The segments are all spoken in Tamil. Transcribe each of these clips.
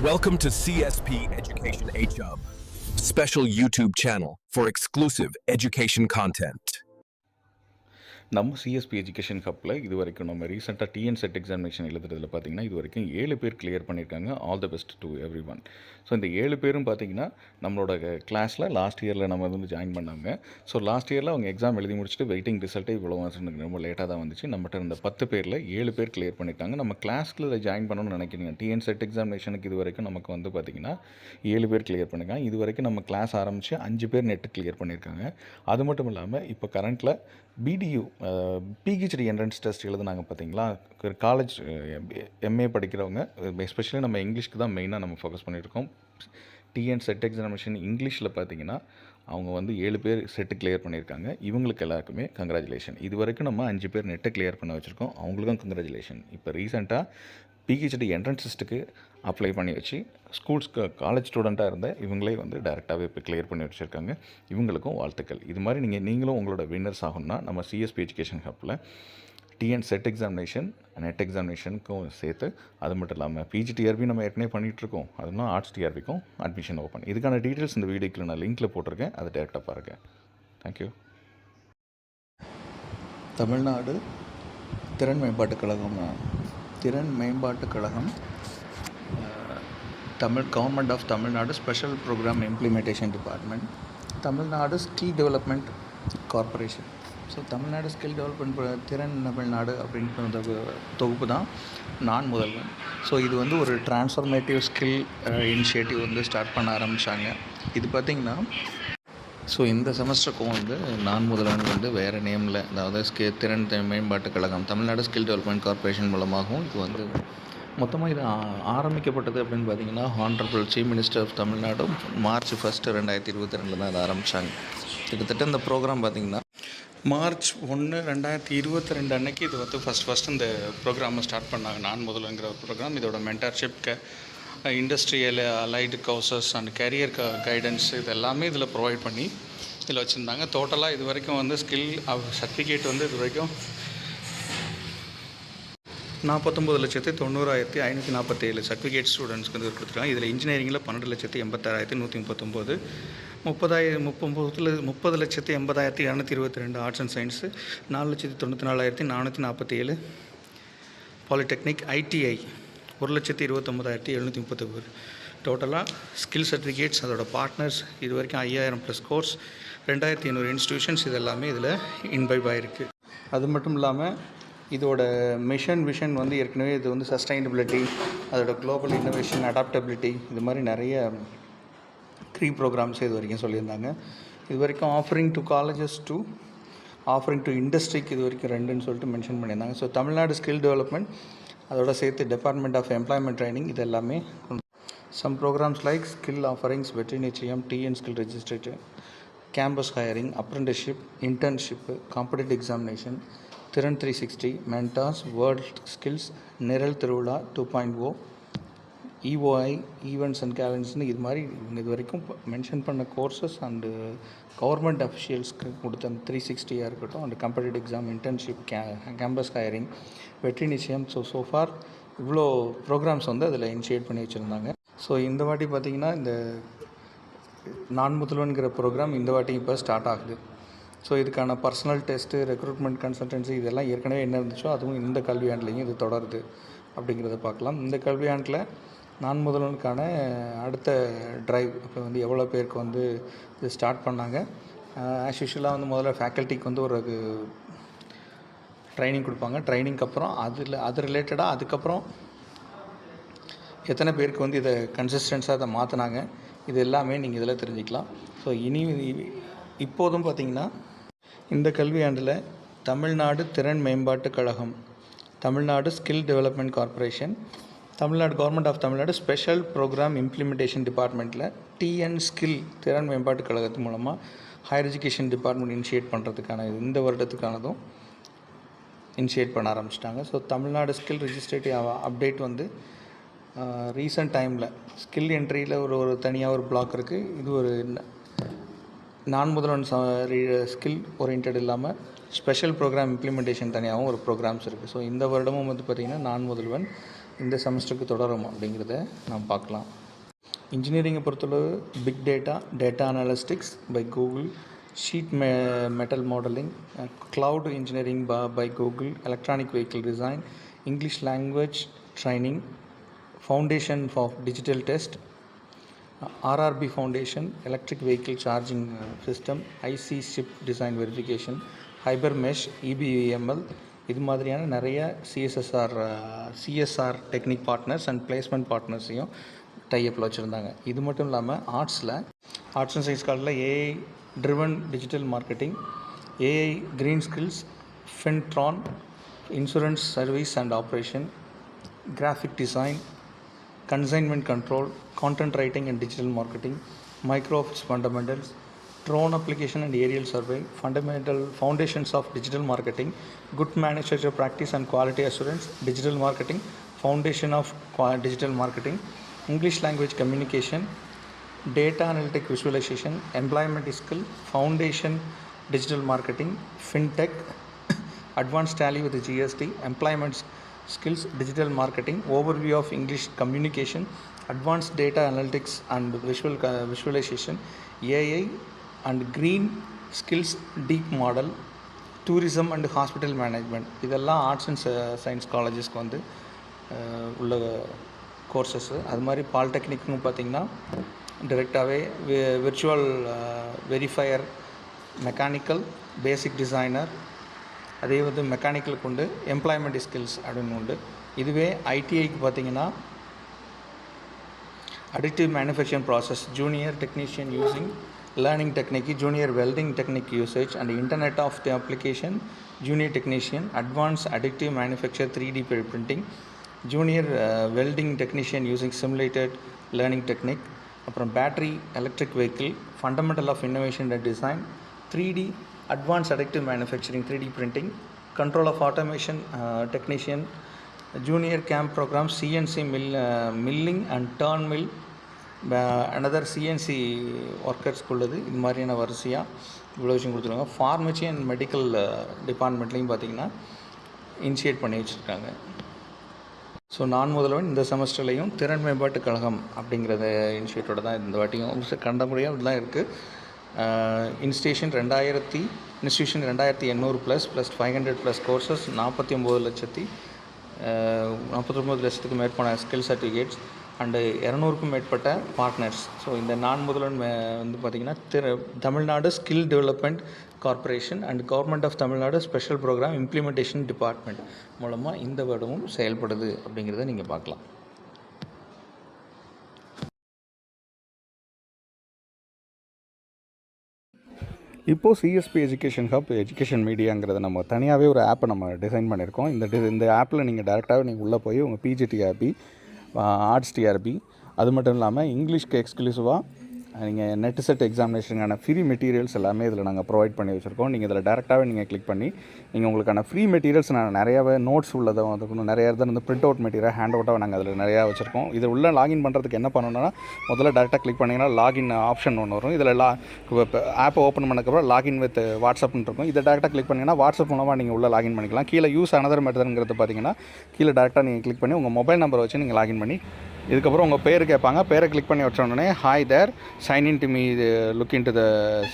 Welcome to CSP Education Hub, special YouTube channel for exclusive education content. நம்ம சிஎஸ்பி எஜுகேஷன் ஹப்பில் இது வரைக்கும் நம்ம ரீசெண்டாக டிஎன் செட் எக்ஸாமினேஷன் எழுதுறதுல பார்த்தீங்கன்னா இது வரைக்கும் 7 பேர் கிளியர் பண்ணியிருக்காங்க. All the best to every one. So இந்த 7 பேரும் பார்த்தீங்கன்னா நம்மளோட கிளாஸில் லாஸ்ட் இயரில் நம்ம வந்து ஜாயின் பண்ணாங்க. ஸோ லாஸ்ட் இயரில் அவங்க எக்ஸாம் எழுதி முடிச்சுட்டு வெயிட்டிங் ரிசல்ட்டே இவ்வளோ ரொம்ப லேட்டாக தான் வந்துச்சு. நம்மகிட்ட இருந்த 10 பேரில் 7 பேர் கிளியர் பண்ணியிருக்காங்க. நம்ம கிளாஸில் ஜாயின் பண்ணணும்னு நினைக்கிறீங்க. டிஎன் செட் எக்ஸாமினேஷனுக்கு இது வரைக்கும் நமக்கு வந்து பார்த்திங்கன்னா 7 பேர் கிளியர் பண்ணியிருக்காங்க. இது வரைக்கும் நம்ம கிளாஸ் ஆரம்பித்து 5 பேர் நெட்டு கிளியர் பண்ணியிருக்காங்க. அது மட்டும் இல்லாமல் இப்போ கரண்ட்டில் பிடியூ பிஹெச்டி என்ட்ரன்ஸ் டெஸ்ட் எழுதுனாங்க பார்த்தீங்களா, காலேஜ் எம்ஏ படிக்கிறவங்க, எஸ்பெஷலி நம்ம இங்கிலீஷ்க்கு தான் மெயினாக நம்ம ஃபோக்கஸ் பண்ணியிருக்கோம். டிஎன் செட் எக்ஸாமினேஷன் இங்கிலீஷில் பார்த்தீங்கன்னா அவங்க வந்து 7 பேர் செட்டு கிளியர் பண்ணியிருக்காங்க. இவங்களுக்கு எல்லாருக்குமே கங்க்ராச்சுலேஷன். இது வரைக்கும் நம்ம 5 பேர் நெட்டை கிளியர் பண்ண வச்சுருக்கோம். அவங்களுக்கும் கங்க்ராச்சுலேஷன். இப்போ ரீசெண்டாக பிஹெச்டி என்ட்ரன்ஸ் டெஸ்ட்டுக்கு அப்ளை பண்ணி வச்சு ஸ்கூல்ஸ்க்கு காலேஜ் ஸ்டூடெண்ட்டாக இருந்த இவங்களே வந்து டேரெக்டாகவே இப்போ கிளியர் பண்ணி வச்சுருக்காங்க. இவங்களுக்கும் வாழ்த்துக்கள். இது மாதிரி நீங்களும் உங்களோட வின்னர்ஸ் ஆகணும்னா நம்ம சிஎஸ்பி எஜுகேஷன் ஹப்பில் டிஎன் செட் எக்ஸாமினேஷன் நெட் எக்ஸாமினேஷனுக்கும் சேர்த்து, அது மட்டும் இல்லாமல் பிஜிடிஆர்பி நம்ம ஏற்கனவே பண்ணிகிட்ருக்கோம். அதுனா ஆர்ட்ஸ் டிஆர்பிக்கும் அட்மிஷன் ஓப்பன். இதுக்கான டீட்டெயில்ஸ் இந்த வீடியோக்கில் நான் லிங்க்கில் போட்டிருக்கேன். அதை டேரெக்டாக பாருங்கள். தேங்க்யூ. தமிழ்நாடு திறன் மேம்பாட்டுக் கழகம் government of Tamil Nadu special programme implementation department, Tamil Nadu skill development corporation. So Tamil Nadu skill development திறன் தமிழ்நாடு அப்படின்ற தொகுப்பு தான் நான் முதல்வன். ஸோ இது வந்து ஒரு டிரான்ஸ்ஃபர்மேட்டிவ் ஸ்கில் இனிஷியேட்டிவ் வந்து ஸ்டார்ட் பண்ண ஆரம்பித்தாங்க. இது பார்த்திங்கன்னா ஸோ இந்த செமஸ்டருக்கும் வந்து நான் முதல்வன் வந்து வேறு நேமில், அதாவது திறன் மேம்பாட்டுக் கழகம் தமிழ்நாடு ஸ்கில் டெவலப்மெண்ட் கார்ப்பரேஷன் மூலமாகவும் இது வந்து மொத்தமாக இது ஆரம்பிக்கப்பட்டது அப்படின்னு பார்த்தீங்கன்னா honourable chief minister of Tamil Nadu March 1, 2022 தான் இதை ஆரம்பித்தாங்க. கிட்டத்தட்ட இந்த ப்ரோக்ராம் பார்த்திங்கன்னா மார்ச் 1, 2022 அன்னைக்கு இது வந்து ஃபஸ்ட் இந்த ப்ரோக்ராமை ஸ்டார்ட் பண்ணாங்க. நான் முதல்ங்கிற ஒரு ப்ரோக்ராம். இதோட mentorship industrial allied courses and carrier guidance இது எல்லாமே இதில் ப்ரொவைட் பண்ணி இதில் வச்சுருந்தாங்க. டோட்டலாக இது வரைக்கும் வந்து ஸ்கில் சர்டிஃபிகேட் வந்து இது வரைக்கும் 49,90,547 சர்டிஃபிகேட் ஸ்டூடெண்ட்ஸ்க்கு வந்து கொடுத்துருக்காங்க. இதில் இன்ஜினியரிங்கில் 12,86,139, 30,80,222 arts and science, 4,94,447 polytechnic, ITI 1,29,731. டோட்டலாக ஸ்கில் சர்டிஃபிகேட்ஸ் அதோட பார்ட்னர்ஸ் இது வரைக்கும் 5,000+ கோர்ஸ், 2,500 இன்ஸ்டியூஷன்ஸ் இது எல்லாமே இதில் இன்வைவ் ஆகிருக்கு. அது மட்டும் இல்லாமல் இதோட மிஷன் விஷன் வந்து ஏற்கனவே இது வந்து சஸ்டைனபிலிட்டி, அதோட குளோபல் இன்னோவேஷன், அடாப்டபிலிட்டி, இது மாதிரி நிறைய ப்ரோக்ராம்ஸ் இது வரைக்கும் சொல்லியிருந்தாங்க. இது வரைக்கும் offering to colleges to offering to இண்டஸ்ட்ரிக்கு இது வரைக்கும் 2ன்னு சொல்லிட்டு மென்ஷன் பண்ணியிருந்தாங்க. ஸோ தமிழ்நாடு ஸ்கில் டெவலப்மெண்ட் அதோட சேர்த்து டிபார்ட்மெண்ட் ஆஃப் எம்ப்ளாய்மெண்ட் ட்ரைனிங் இது எல்லாமே some programmes like skill offerings, Vetri Nichayam, TN skill registration, campus hiring, apprenticeship, internship, competitive examination, Thiran 360, mentors, world skills, நிரல் திருவிழா 2.0, இஓஐ ஈவெண்ட்ஸ் அண்ட் கேலண்டர்ஸ்னு இது மாதிரி இது வரைக்கும் மென்ஷன் பண்ண கோர்சஸ் அண்டு கவர்மெண்ட் அஃபிஷியல்ஸ்க்கு கொடுத்த அந்த 360 இருக்கட்டும், and competitive exam, internship, campus hiring, வெற்றி நிச்சயம். ஸோ ஃபார் இவ்வளோ ப்ரோக்ராம்ஸ் வந்து அதில் இனிஷியேட் பண்ணி வச்சுருந்தாங்க. ஸோ இந்த வாட்டி பார்த்திங்கன்னா இந்த நான் முதல்வன்கிற ப்ரோக்ராம் இந்த வாட்டி இப்போ ஸ்டார்ட் ஆகுது. ஸோ இதுக்கான பர்சனல் டெஸ்ட்டு, ரெக்ரூட்மெண்ட் கன்சல்டன்சி இதெல்லாம் ஏற்கனவே என்ன இருந்துச்சோ அதுவும் இந்த கல்வியாண்டுலேயும் இது தொடருது அப்படிங்கிறத பார்க்கலாம். இந்த கல்வியாண்டில் நான் முதல்வனுக்கான அடுத்த ட்ரைவ் இப்போ வந்து எவ்வளோ பேருக்கு வந்து இது ஸ்டார்ட் பண்ணாங்க. ஆஸ் யூஷுவலாக வந்து முதல்ல ஃபேக்கல்ட்டிக்கு வந்து ஒரு ட்ரைனிங் கொடுப்பாங்க. ட்ரைனிங்க்கு அப்புறம் அது ரிலேட்டடாக அதுக்கப்புறம் எத்தனை பேருக்கு வந்து இதை கன்சிஸ்டன்ஸாக அதை மாற்றினாங்க இது எல்லாமே நீங்கள் இதில் தெரிஞ்சுக்கலாம். ஸோ இப்போதும் பார்த்திங்கன்னா இந்த கல்வியாண்டில் தமிழ்நாடு திறன் மேம்பாட்டுக் கழகம், Tamil Nadu skill development corporation, Tamil Nadu government of Tamil Nadu special programme implementation டிபார்ட்மெண்ட்டில் டிஎன் ஸ்கில் திறன் மேம்பாட்டுக் கழகத்து மூலமாக ஹையர் எஜுகேஷன் டிபார்ட்மெண்ட் இனிஷியேட் பண்ணுறதுக்கான இந்த வருடத்துக்கானதும் இனிஷியேட் பண்ண ஆரம்பிச்சிட்டாங்க. ஸோ தமிழ்நாடு ஸ்கில் ரெஜிஸ்ட்ரேட்டிவ் அப்டேட் வந்து ரீசன்ட் டைமில் ஸ்கில் என்ட்ரியில் ஒரு தனியாக ஒரு பிளாக் இருக்குது. இது ஒரு நான் முதல்வன் ஸ்கில் ஓரியன்ட் இல்லாமல் ஸ்பெஷல் ப்ரோக்ராம் இம்ப்ளிமெண்டேஷன் தனியாகவும் ஒரு ப்ரோக்ராம்ஸ் இருக்குது. ஸோ இந்த வருடமும் வந்து பார்த்திங்கன்னா நான் முதல்வன் இந்த செமஸ்டருக்கு தொடரும் அப்படிங்கிறத நாம் பார்க்கலாம். இன்ஜினியரிங்கை பொறுத்தளவு big data, data analytics by Google, sheet metal modelling, cloud engineering by Google, electronic vehicle design, English language training, foundation for digital test, RRB foundation, electric vehicle charging system, IC chip design verification, Hyper Mesh, EBML, இது மாதிரியான நிறைய CSR technique partners and placement பார்ட்னர்ஸையும் டைப்பில் வச்சுருந்தாங்க. இது மட்டும் இல்லாமல் ஆர்ட்ஸ் அண்ட் சயின்ஸ் காலேஜில் AI driven digital marketing, AI green skills, ஃபின்ட்ரான், insurance service and operation, graphic design, consignment control, content writing and digital marketing, microoffice fundamentals, drone application and aerial survey, foundations of digital marketing, good manufacturer practice and quality assurance, digital marketing, foundation of digital marketing, English language communication, data analytic visualization, employment skill, foundation digital marketing, fintech, advanced tally with the GST, employment skills, digital marketing, overview of English communication, advanced data analytics and visualization, AI and green skills, deep model, tourism and hospital management. இதெல்லாம் ஆர்ட்ஸ் அண்ட் சயின்ஸ் காலேஜஸ்க்கு வந்து உள்ள கோர்சஸ்ஸு. அது மாதிரி பாலிடெக்னிக்கும் பார்த்திங்கன்னா டைரெக்டாகவே virtual verifier, mechanical, basic designer, அதே வந்து மெக்கானிக்கலுக்கு உண்டு, எம்ப்ளாய்மெண்ட் ஸ்கில்ஸ் அப்படின்னு உண்டு. இதுவே ஐடிஐக்கு பார்த்திங்கன்னா additive manufacturing process, junior technician using learning technique, junior welding technique usage and internet of the application, junior technician, advance அடிக்டிவ் manufacture 3D printing, junior welding technician using simulated learning technique, அப்புறம் battery electric vehicle, fundamental of innovation and design, 3D advanced additive manufacturing 3D printing, control of automation technician, junior camp program, CNC milling and turn mill, another CNC workers உள்ளது. இது மாதிரியான வரிசையாக இவ்வளோ விஷயம் கொடுத்துருவாங்க. ஃபார்மசி அண்ட் மெடிக்கல் டிபார்ட்மெண்ட்லேயும் பார்த்திங்கன்னா இனிஷியேட் பண்ணி வச்சுருக்காங்க. ஸோ நான் முதல்வன் இந்த செமஸ்டர்லேயும் திறன் மேம்பாட்டு கழகம் அப்படிங்கிறத இனிஷியேட்டோட தான் இந்த வாட்டியும் கண்ட முடியாது. அப்படி தான் இருக்குது. இன்ஸ்டியூஷன் 2800 ப்ளஸ் 500 கோர்சஸ், 49 லட்சத்துக்கு மேற்பட்ட ஸ்கில் சர்டிஃபிகேட்ஸ் அண்டு 200க்கும் மேற்பட்ட பார்ட்னர்ஸ். ஸோ இந்த நான் முதல்வன் வந்து பார்த்திங்கன்னா Tamil Nadu skill development corporation and government of Tamil Nadu special programme implementation department மூலமாக இந்த வருடமும் செயல்படுது அப்படிங்கிறத நீங்கள் பார்க்கலாம். இப்போது சிஎஸ்பி எஜுகேஷன் ஹப் எஜுகேஷன் மீடியாங்கிறத நம்ம தனியாகவே ஒரு ஆப்பை நம்ம டிசைன் பண்ணியிருக்கோம். இந்த ஆப்பில் நீங்கள் டேரெக்டாகவே நீங்கள் உள்ளே போய் உங்கள் பிஜிடிஆர்பி, ஆர்ட்ஸ் டிஆர்பி, அது மட்டும் இல்லாமல் இங்கிலீஷ்க்கு எக்ஸ்க்ளூசிவாக நீங்கள் நெட் செட் எக்ஸாமினேஷனுக்கான ஃப்ரீ மெட்டீரியல்ஸ் எல்லாமே இதில் நாங்கள் ப்ரொவைட் பண்ணி வச்சுருக்கோம். நீங்கள் இதில் டேரெக்டாகவே நீங்கள் கிளிக் பண்ணி நீங்கள் உங்களுக்கான ஃப்ரீ மெட்டீரியல்ஸ் நான் நிறையாவே நோட்ஸ் உள்ளதை வந்து நிறைய இடத்துல வந்து பிரிண்ட் அவுட் மெட்டீரியல் ஹேண்ட் அவுட்டாக நாங்கள் அதில் நிறையா வச்சுருக்கோம். இதில் உள்ள லாகின் பண்ணுறதுக்கு என்ன பண்ணணும்னா முதல்ல டேரெக்டாக கிளிக் பண்ணிங்கன்னா லாகின் ஆப்ஷன் ஒன்று வரும். இதில் ஆப்பை ஓப்பன் பண்ணக்கப்புறம் லாகின் வித் வாட்ஸ்அப்னு இருக்கும். இதை டேரெக்டாக கிளிக் பண்ணிங்கன்னா வாட்ஸ்அப் மூலமாக நீங்கள் உள்ள லாகின் பண்ணிக்கலாம். கீழே யூஸ் அனதர் மெத்தட்ங்கிறது பார்த்தீங்கன்னா கீழே டேரெக்டாக நீங்கள் கிளிக் பண்ணி உங்கள் மொபைல் நம்பரை வச்சு நீங்கள் லாகின் பண்ணி இதுக்கப்புறம் உங்கள் பேர் கேட்பாங்க. பேரை கிளிக் பண்ணி வச்சோடனே hi there sign in to me look in to the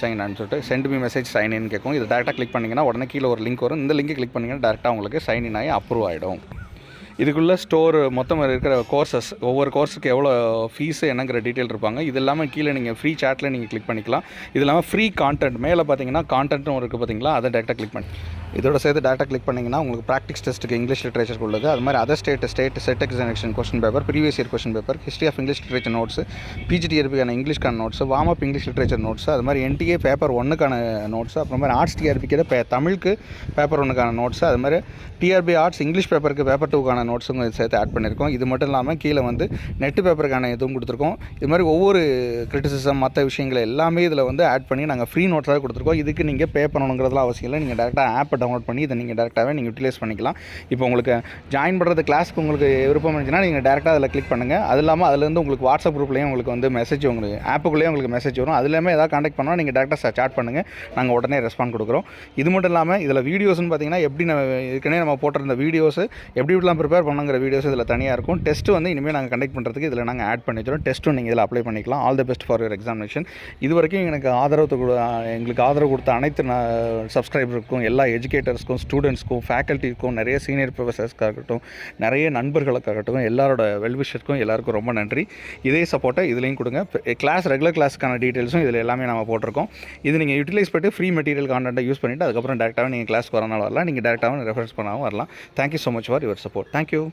sign ஆன்னு சொல்லிட்டு send me message sign in கேட்கும். இதை டேரெக்டாக கிளிக் பண்ணிங்கன்னா உடனே கீழே ஒரு லிங்க் வரும். இந்த லிங்கை கிளிக் பண்ணிங்கன்னா டேரெக்டாக உங்களுக்கு சைன் இன் ஆகி அப்ரூவ் ஆகிடும். இதுக்குள்ளே ஸ்டோர் மொத்தம் இருக்கிற கோர்சஸ், ஒவ்வொரு கோர்ஸுக்கு எவ்வளோ ஃபீஸு என்னங்கிற டீட்டெயில் இருப்பாங்க. இது இல்லாமல் கீழே நீங்கள் ஃப்ரீ சாட்டில் நீங்கள் கிளிக் பண்ணிக்கலாம். இது இல்லாமல் ஃப்ரீ கான்டென்ட் மேலே பார்த்தீங்கன்னா கான்டென்ட்டும் இருக்குது பார்த்தீங்களா, அதை டேரெக்டாக கிளிக் பண்ணி இதோட சேர்த்து டேரெக்டாக கிளிக் பண்ணிங்கன்னா உங்களுக்கு ப்ராக்டிஸ் டெஸ்ட்டுக்கு இங்கிலீஷ் லிட்ரேச்சருக்கு உள்ளது. அது மாதிரி other state set examination question paper, previous year question paper, history of English literature notes, பிஜிடிஆர்பிக்கான இங்கிலீஷ்க்கான notes, warm up English literature notes, அது மாதிரி என்டிஏ பேப்பர் 1க்கான நோட்ஸ், அப்புறம் மாதிரி ஆர்ட்ஸ் டிஆர்பிக்கு தமிழுக்கு பேப்பர் 1க்கான நோட்ஸ், அது மாதிரி டிஆர்பி ஆர்ட்ஸ் இங்கிலீஷ் பேப்பருக்கு பேப்பர் 2க்கான நோட்ஸும் சேர்த்து ஆட் பண்ணியிருக்கோம். இது மட்டும் இல்லாமல் கீழே வந்து நெட்டு பேப்பருக்கான இதுவும் கொடுத்துருக்கோம். இது மாதிரி ஒவ்வொரு கிரிட்டிசிசம் மற்ற விஷயங்களை எல்லாமே இதில் வந்து ஆட் பண்ணி நாங்கள் ஃப்ரீ நோட்ஸாக கொடுத்துருக்கோம். இதுக்கு நீங்கள் பே பண்ணணுங்கிறதுலாம் அவசியம் இல்லை. நீங்கள் டேரெக்டாக ஆப்பை டவுன்லோட் பண்ணி இதை நீங்கள் டேரெக்டாகவே நீங்கள் யூட்டிலைஸ் பண்ணிக்கலாம். இப்போ உங்களுக்கு ஜாயின் பண்ணுறது கிளாஸ்க்கு உங்களுக்கு விருப்பம் இருந்துச்சுன்னா நீங்கள் டேரெக்டாக அதில் கிளிக் பண்ணுங்கள். அது இல்லாமல் அதுலேருந்து உங்களுக்கு வாட்ஸ்அப் குரூப்லேயும் உங்களுக்கு வந்து மெசேஜ் உங்களுக்கு ஆப்புக்குள்ளேயும் உங்களுக்கு மெசேஜ் வரும். அதுலேயுமே ஏதாவது காண்டாக்ட் பண்ணால் நீங்கள் டேரெக்டாக சாட் பண்ணுங்கள், நாங்கள் உடனே ரெஸ்பாண்ட் கொடுக்குறோம். இது மட்டும் இல்லாமல் இதில் வீடியோஸ்னு பார்த்தீங்கன்னா எப்படி ஏற்கனவே நம்ம போட்டிருந்த வீடியோஸ் எப்படி இப்படிலாம் ப்ரிப்பேர் பண்ணுங்கிற வீடியோஸ் இதில் தனியாக இருக்கும். டெஸ்ட்டு வந்து இனிமேல் நாங்கள் கண்டக்ட் பண்ணுறதுக்கு இதில் நாங்கள் ஆட் பண்ணி வச்சிடும். டெஸ்ட்டும் நீங்கள் இதில் அப்ளை பண்ணிக்கலாம். All the best for your examination. இது வரைக்கும் எங்களுக்கு ஆதரவு கொடுத்த அனைத்து சப்ஸ்கிரைபருக்கும், எல்லா எஜுகேட்டர்ஸ்க்கும், ஸ்டூடெண்ட்ஸ்க்கும், ஃபேக்கல்ட்டிக்கும், நிறைய சீனியர் ப்ரொஃபஸர்ஸ்க்காகட்டும், நிறைய நண்பர்களுக்காகட்டும், எல்லாரோட வெல்விஷருக்கும் எல்லாருக்கும் ரொம்ப நன்றி. இதே சப்போர்ட்டை இதுலேயும் கொடுங்க. ரெகுலர் கிளாஸ்க்கான டீட்டெயில்ஸும் இதில் எல்லாமே நம்ம போட்டிருக்கோம். இது நீங்கள் யூட்டிலைஸ் பண்ணிட்டு ஃப்ரீ மெட்டீரியல் கான்டென்ட்டை யூஸ் பண்ணிவிட்டு அதுக்கப்புறம் டேரெக்டாகவே நீங்கள் கிளாஸ்க்கு வரனால வரலாம், நீங்கள் டேரெக்டாகவும் ரெஃபரன்ஸ் பண்ணாமல் வரலாம். Thank you so much for your support. Thank you.